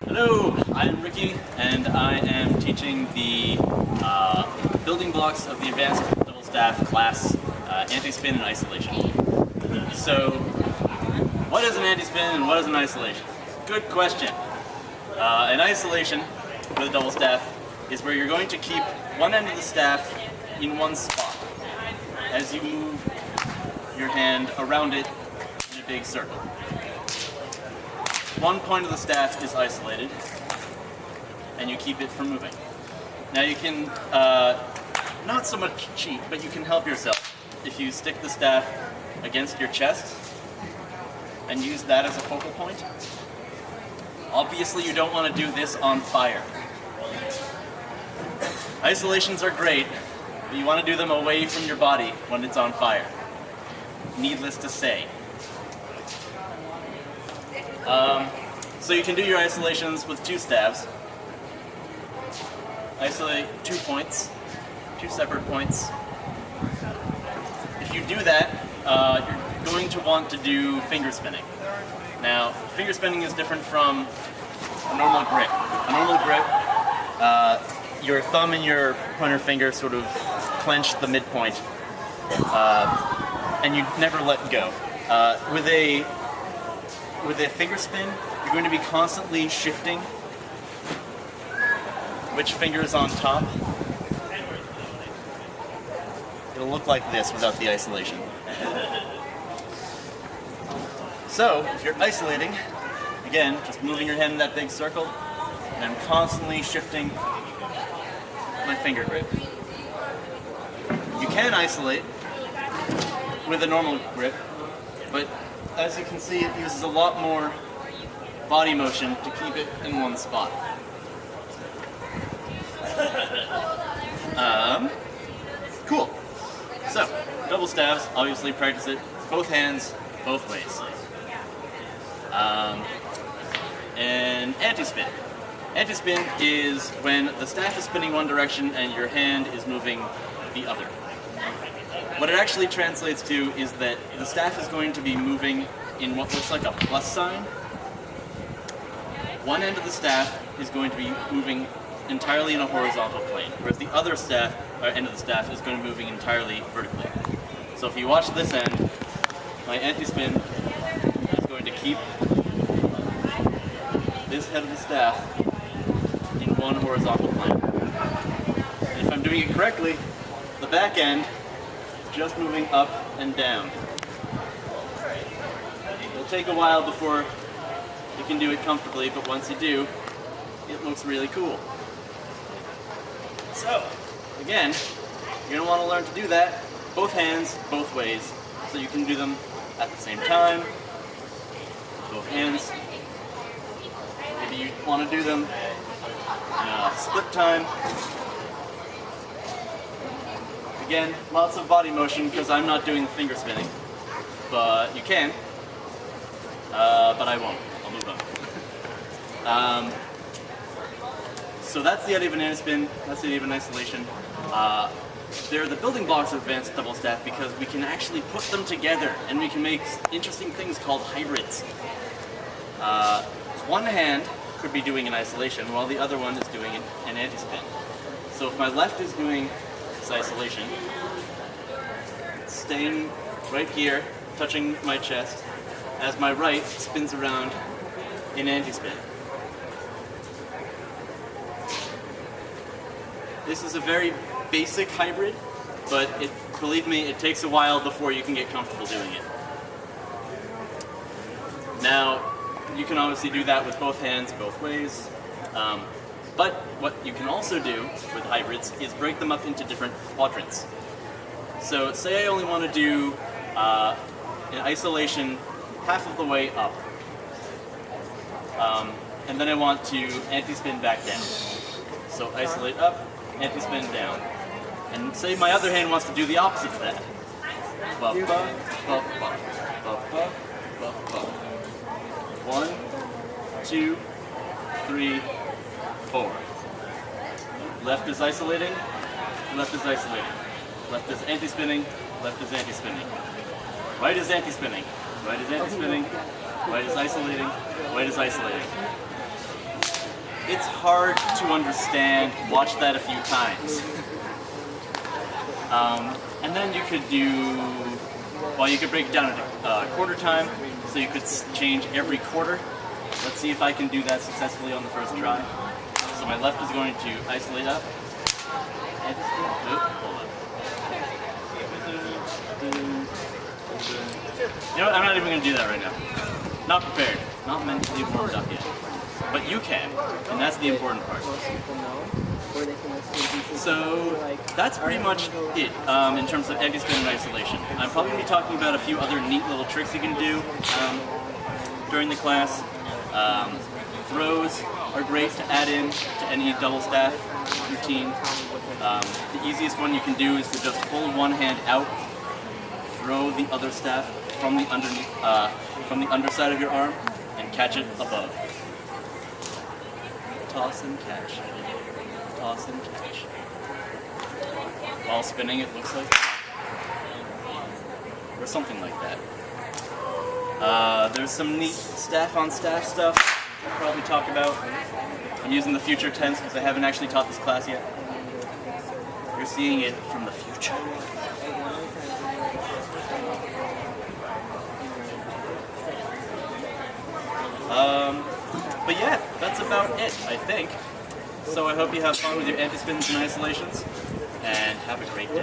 Hello, I'm Ricky, and I am teaching the building blocks of the advanced double staff class, anti-spin and isolation. So, what is an anti-spin and what is an isolation? Good question. An isolation with a double staff is where you're going to keep one end of the staff in one spot as you move your hand around it in a big circle. One point of the staff is isolated, and you keep it from moving. Now you can, not so much cheat, but you can help yourself if you stick the staff against your chest and use that as a focal point. Obviously you don't want to do this on fire. Isolations are great, but you want to do them away from your body when it's on fire. Needless to say. So you can do your isolations with two staves. Isolate 2 points, 2 separate points. If you do that, you're going to want to do finger spinning. Now, finger spinning is different from a normal grip. A normal grip, your thumb and your pointer finger sort of clench the midpoint, and you never let go. With a finger spin, you're going to be constantly shifting which finger is on top. It'll look like this without the isolation. So, if you're isolating, again, just moving your hand in that big circle, and I'm constantly shifting my finger grip. You can isolate with a normal grip, but as you can see, it uses a lot more body motion to keep it in one spot. Cool. So, double staves, obviously practice it both hands, both ways. And anti-spin. Anti-spin is when the staff is spinning one direction and your hand is moving the other. What it actually translates to is that the staff is going to be moving in what looks like a plus sign. One end of the staff is going to be moving entirely in a horizontal plane, whereas the other end of the staff is going to be moving entirely vertically. So if you watch this end, my anti-spin is going to keep this head of the staff in one horizontal plane. And if I'm doing it correctly, the back end just moving up and down. It'll take a while before you can do it comfortably, but once you do, it looks really cool. So, again, you're going to want to learn to do that, both hands, both ways, so you can do them at the same time, both hands. Maybe you want to do them in a split time. Again, lots of body motion because I'm not doing the finger spinning, but you can, but I won't. I'll move on. So that's the idea of an anti-spin, that's the idea of an isolation. They're the building blocks of advanced double staff because we can actually put them together and we can make interesting things called hybrids. One hand could be doing an isolation while the other one is doing an anti-spin. So if my left is doing this isolation, staying right here, touching my chest, as my right spins around in anti-spin. This is a very basic hybrid, but believe me, it takes a while before you can get comfortable doing it. Now, you can obviously do that with both hands, both ways, but what you can also do with hybrids is break them up into different quadrants. So say I only want to do an isolation half of the way up, and then I want to anti-spin back down. So isolate up, anti-spin down. And say my other hand wants to do the opposite of that. Ba, ba, ba, ba, ba, ba, ba, ba. 1, 2, 3, 4. Left is isolating, left is isolating. Left is anti-spinning, left is anti-spinning. Right is anti-spinning, right is anti-spinning, White is isolating. White is isolating. It's hard to understand. Watch that a few times. And then you could do, well, you could break it down at quarter time, so you could change every quarter. Let's see if I can do that successfully on the first try. So my left is going to isolate up. And, hold on. You know what, I'm not even going to do that right now. Not prepared. Not mentally warmed up yet. But you can, and that's the important part. So that's pretty much it in terms of anti-spin and isolation. I'm probably going to be talking about a few other neat little tricks you can do during the class. Throws are great to add in to any double staff routine. The easiest one you can do is to just hold one hand out, throw the other staff from the underside of your arm, and catch it above. Toss and catch. Toss and catch. While spinning, it looks like, or something like that. There's some neat staff-on-staff stuff I'll probably talk about. I'm using the future tense because I haven't actually taught this class yet. You're seeing it from the future. But yeah, that's about it, I think. So I hope you have fun with your anti-spins and isolations, and have a great day.